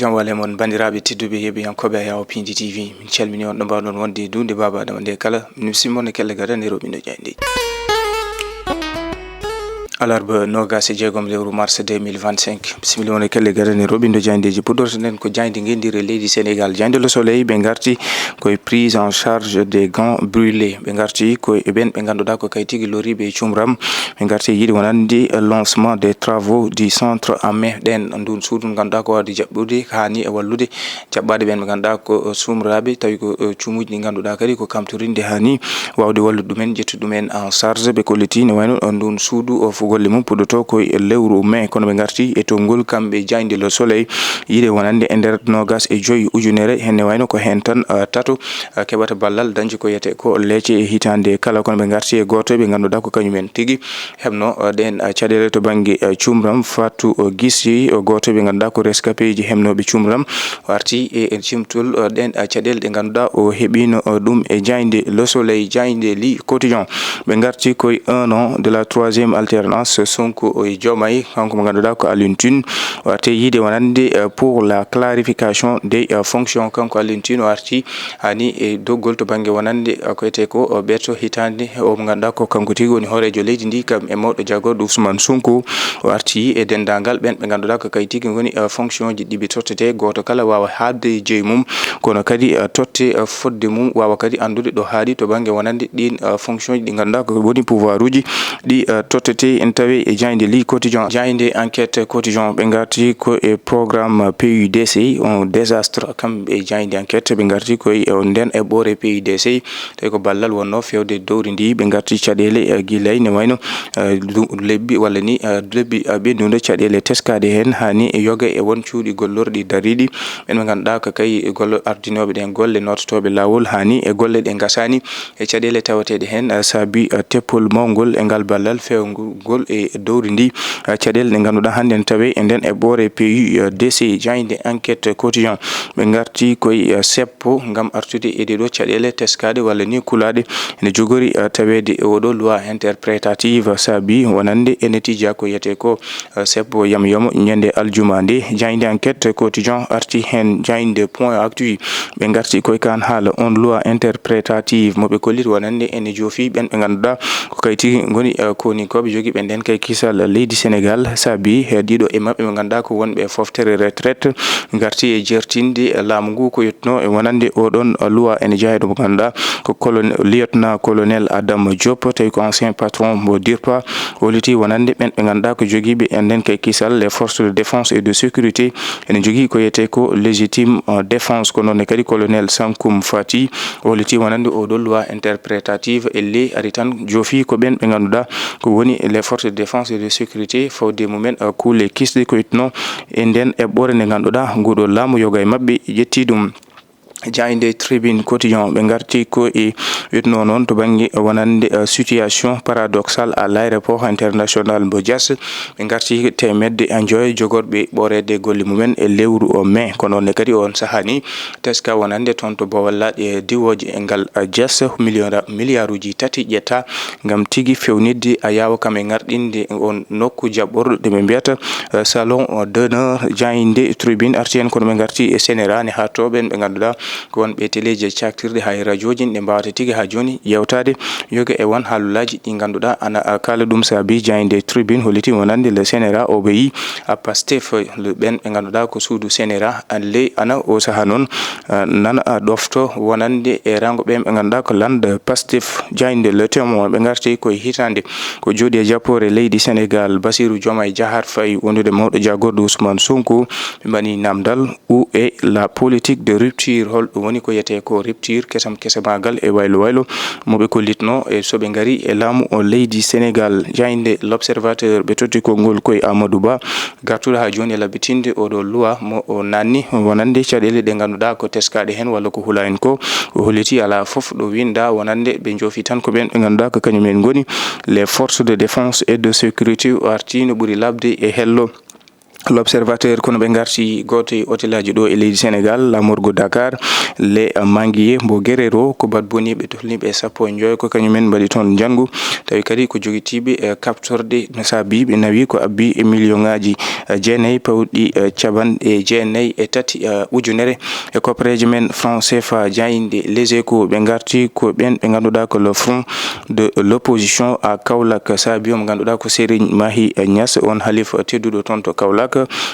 Jamwale mon bandiraɓe tedduɓe heɓiyankoɓe Yawo Pindi TV min calmini on ɗo mbawɗon wonde dunde baba adama nde kala min simmone kelle gada nde roɓino jayndi alarba nogase jeegom lewru mars 2025 bisimilla woni kelle gadani robindo jayndeji pudorto nen ko jayndi gendire leydi Sénégal jayndi le soleil ɓe garti koye prise en charge des gants brûlés ɓe garti koye ɓen ɓe ganduɗa ko kay tigui loriɓe cumram ɓe garti yiiɗi wonandi lancement des travaux du centre en mai ɗen ndun suudu ganduɗa ko wawde jaɓɓude hani e wallude jaɓɓade ɓen ɓe ganduɗa ko sumraɓe tawi ko cumuji ɗi ganduɗa kadi ko kamtorinde hani wawde wallude ɗumen ƴettude ɗumen en charge ɓe kolliti ne wayno ndun suudu o golle mum puɗɗoto koye lewru mai kono ɓe garti e tongol kamɓe jayndi le soleil yiide wonande e nder nogas e joyi ujunere henne wayno ko hen tan tato keɓata ballal dañji ko yete ko leecce e hitande kala kono ɓe garti e goto ɓe ganduɗa ko kañumen tigui hebno ɗen caɗele to banggue cumram Fatou Guissy goto ɓe ganduɗa ko rescapé ji hemnoɓe cumram warti e cimtol ɗen caɗele ɗe ganduɗa o heɓino ɗum e jayndi le soleil jayndi li quotidien ɓe garti koye 1 an de la 3e alternance Sonko e Diomaye kanko mo ganduɗa ko Alioune Tine warte yiide wonande pour la clarification des fonctions kanko Alioune Tine warti hani e doggol to banggue wonande ko ete ko ɓeeto hitande o mo ganduɗa ko kanko tigui woni horejo leydi ndi kam e mawɗo jagorɗo Ousmane Sonko warti e dendagal ɓen ɓe ganduɗa ko kay tigui woni fonction ji ɗiɓe tottete goto kala wawa hadde jeeyi mum kono kadi totte fodde mum wawa kadi andude ɗo haaɗi to banggue wonande ɗin fonction ji ɗi ganduɗa ko woni pouvoir uji ɗi tottete en tawi e jayndi li quotidien jayndi enquête quotidien ɓe garti ko e programme PUDC on désastre kamɓe e jayndi enquête ɓe garti koye nden e ɓoore PUDC tawi ko ballal wonno fewde dowri ndi ɓe garti caɗele guilay ne wayno lebbi walla ni lebbi ɓennude caɗele teskade hen hani yoga e won cuuɗi gollorɗi dariɗi ɓen ɓe ganduɗa ko kay gollo ardinoɓe ɗen golle nottotoɓe lawol hani e golle ɗe gasani e caɗele tawateɗe hen saabi teppol mawgol e ngal ballal fewgol e dowri ndi caɗele ɗe ganduɗa hande ne tawe e nden e ɓoore PUDC jayndi enquête quotidien ɓe garti koye seppo gam artude e ɗeɗo caɗele teskade walla ni kulade ene jogori tawede oɗo loi interprétative saabi wonande ene tija ko yete ko seppo yam yomo ñande aljuma nde jayndi enquête quotidien arti hen jayndi point actu ɓe garti koye kan haala on loi interprétative moɓe kollit wonande ene joofi ɓen ɓe ganduɗa ko kay tigui goni koni koɓe jogui ɓe nden kay kisal leydi Sénégal saabi ɗiɗo e mabɓe ɓe ganduɗa ko wonɓe foftere retraite garti e jertinde laamu ngu ko yettuno e wonande oɗon loi ene jaaɗo mo ganduɗa ko lieutenant colonel Adama Diop tawi ko ancien patron mo DIRPA holiti wonande ɓen ɓe ganduɗa ko joguiɓe e nden kay kisal les forces de défense et de sécurité ene jogui ko yete ko légitime défense ko noon kadi colonel Sankoum Fati holiti wonande oɗo loi interprétative elle ari tan joofi ko ɓen ɓe ganduɗa ko woni les forces de défense et de sécurité fawde mumen kuule kisɗe ko yitno e nden e ɓore nde ganduɗa nguɗo laamu yoga e mabɓe ƴetti ɗum jayndi tribune quotidien ɓe garti ko e witno noon to banggue wonande situation paradoxale à l'aéroport international mo Dias ɓe garti temedde joyi jogorɓe ɓorede golle mumen e lewru o mai kono ne kadi on sahani teska wonande toon to bawallaɗe e diwoje e ngal Dias milliard uji tati ƴetta gam tigui fewnidde a yawa kam e garɗinde on nokku jaɓɓorɗo ɗe ɓe mbiyata salon d'honneur jayndi tribune arti hen kono ɓe garti e sénéra ne ha toɓen ɓe ganduɗa ko wonɓe téléje caktirɗe hay radio ji ɗe mbawata tigui ha joni yewtade yoga e won haalullaji ɗi ganduɗa ana kala ɗum saabi jayndi tribune holiti wonande le sénéra obéi à Pastef ɓen ɓe ganduɗa ko suudu sénéra ley ana o saaha noon nana ɗofto wonande e rango ɓen ɓe ganduɗa ko lande Pastef jayndi le témoin ɓe garti koye hitande ko jooɗi e jappore leydi Sénégal Bassirou Diomaye Diakhar Faye wondude mawɗo jagorɗo Ousmane Sonko ɓe mbaɗi namdal où est la politique de rupture holɗum woni ko yete ko rupture kesam magal e waylo moɓe kollitno e soɓe gari e laamu o leydi Sénégal jayndi l'observateur ɓe totti konngol koye Amadou Ba gartuɗo ha joni e labbitinde oɗo loi mo o nanni wonande caɗele ɗe ganduɗa ko teskaɗe hen walla ko huula en ko o holliti ala foof ɗo winda wonande ɓe joofi tan ko ɓen ɓe ganduɗa ko kañumen goni les forces de défense et de sécurité arti no ɓuuri labde e hello L'observateur kono ɓe garti goto e hôtelaji ɗo e leydi Sénégal lamorgo Dakar le manguier mbo guerero ko bat boniɓe tolniɓe 15 ko kañumen mbaɗi toon jangu tawi kadi ko joguitiɓe captorde no saabi ɓe nawi ko abbi e million ngaji jeenayyi pawɗi capanɗe jeenayyi e tati ujunere e koppareje men franc CFA jayinde les échos ɓe garti ko ɓen ɓe ganduɗa ko le front de l'opposition à Kaolack saabi o mo ganduɗa ko Serigne Mahi Niass on halifa tedduɗo toon to Kaolack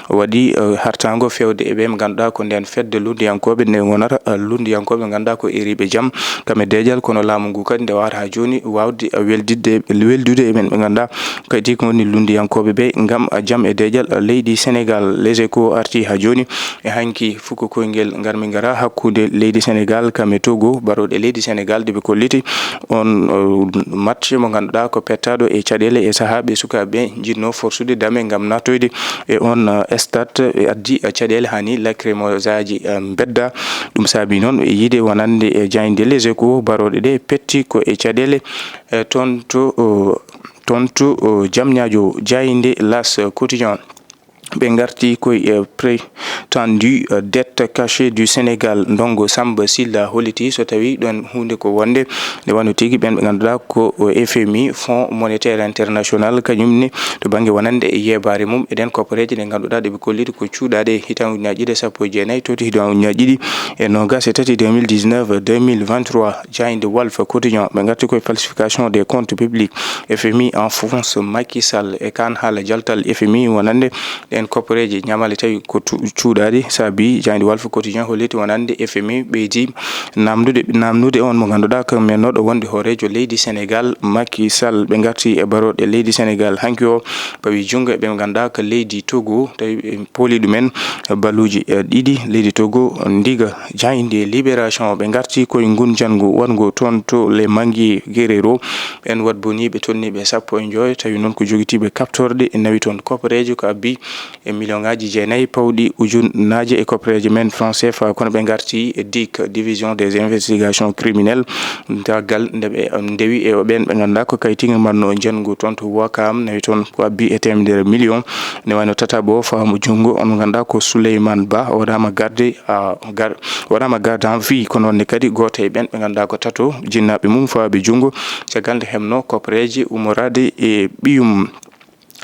waɗi hartango fewde e ɓe mo ganduɗa ko nden fedde lundiyankoɓe nde gonata lundiyankoɓe ɓe ganduɗa ko eriɓe jaam kamɓe dejal kono laamu ngu kadi nde wawata ha joni wawde weldude e men ɓe ganduɗa kadi ko woni lundiyankoɓe ɓe gam jaam e dejal leydi Sénégal. Les Échos arti ha joni e hanki fuko koyngel garmi gara hakkude leydi Sénégal kamɓe Togo baroɗe leydi Sénégal deɓe kolliti on match mo ganduɗa ko pettaɗo e caɗele e sahaɓe sukaɓe jinno forsude dame gam natoyde e on stade e addi caɗele hani lacrymosaji bedda ɗum saabi noon e yiide wonande e jayde Les Échos baroɗe ɗe petti ko e caɗele tonto jamñajo jayinde L'As quotidien ɓe garti koye prétendu dette cachée du Sénégal ndongo Samba Silla holliti so tawi ɗon hunde ko wonde nde wano tigui ɓen ɓe ganduɗa ko FMI Fonds monétaire international kañumne to banggue wonande e yebare mum eɗen koppareje ɗe ganduɗa ɗeɓe kolliti ko cuuɗade hitan ujunaji ɗiɗi sappo e jeenayyi toti hitan ujunaji ɗiɗi e nogas e tati 2019 2023 jayde Walf quotidien ɓe garti koye falsification des comptes publics FMI enfonce Macky Sall e kan haala jaltal FMI wonande en koppareje ñamale tawi ko cuuɗade saabi jayde Walf quotidien holliti wonande FMI ɓeydi namnude on mo ganduɗa ko mennoɗo wonde hoorejo leydi Sénégal Macky Sall ɓe garti e baroɗe leydi Sénégal hanki o pawi jungo ɓe ganduɗa ko leydi Togo tawi ɓe pooli ɗumen balluji ɗiɗi leydi Togo ndiga jayde Libération ɓe garti koye ngun jangu wongo toon to le manguier guerero ɓen wat boniɓe tolniɓe 15 tawi noon ko joguitiɓe captorde e nawi toon koppareje ko abbi e million ngaji jeenayyi pawɗi ujunnaje e koppareje men franc CFA kono ɓe garti e DIC division des investigations criminelles daggal ndeɓe ndewi e ɓen ɓe ganduɗa ko kayitigue manno jangu toon to Wakam nawi toon ko abbi e temedere million ne wayno tataɓo faamu jungo on ganduɗa ko Souleymane Ba o waɗama garde en vie kono nonne kadi goto e ɓen ɓe ganduɗa ko tato jinnaɓe mum fawaɓe jungo caggal nde hemno koppareje ummorade e ɓiyum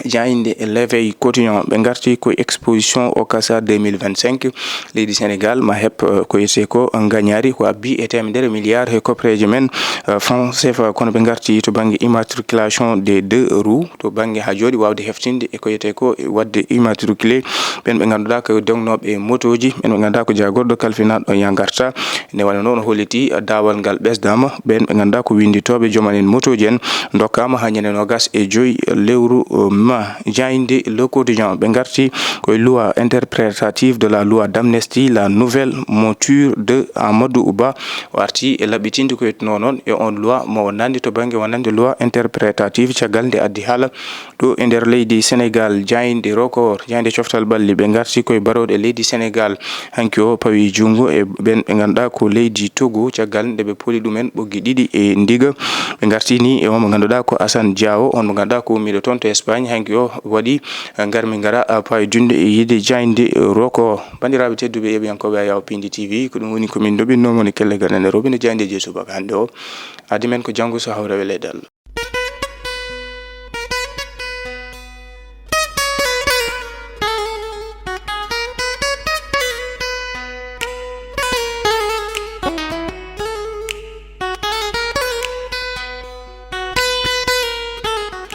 jayinde l'éveil quotidien ɓe garti ko exposition au Casa 2025 leydi Sénégal ma heb ko yete ko gagnari ko abbi e temedere milliard e koppareje men franc CFA kono ɓe garti to banggue immatriculation des deux roues to banggue ha jooɗi wawde heftinde e ko yete ko wadde immatriculé ɓen ɓe ganduɗa ko dognoɓe motoji ɓen ɓe ganduɗa ko jagorɗo kalfinaɗo yangarta ne wayno noon holliti dawal ngal ɓesdama ɓen ɓe ganduɗa ko winditoɓe joom en motoji en dokkama ha ñande nogas e joyyi lewru ma jayinde Le Quotidien ɓe garti koye loi interprétative de la loi d'amnistie la nouvelle mouture de Amadou Ba o arti e laɓɓitinde ko yettuno noon e on loi mo wonande to banggue wonande loi interprétative caggal nde addi haala ɗo e nder leydi Sénégal jayinde record jayinde coftal balli ɓe garti koye baroɗe leydi Sénégal hanki o pawi jungo e ɓen ɓe ganduɗa ko leydi Togo caggal nde ɓe pooli ɗumen ɓoggi ɗiɗi e ndiga ɓe garti ni e on mo ganduɗa ko Assane Diawo on mo ganduɗa ko ummiɗo toon to Espagne hanki o waɗi garmi gara payidunde e yiide jayinde record bandiraɓe tedduɓe yeɓiyankoɓe a yaw Pindi TV ko ɗum woni komin ɗoɓinnomoni kelle ganane robine jayinde je subaka hande o adi men ko janggo so hawre welede Allah.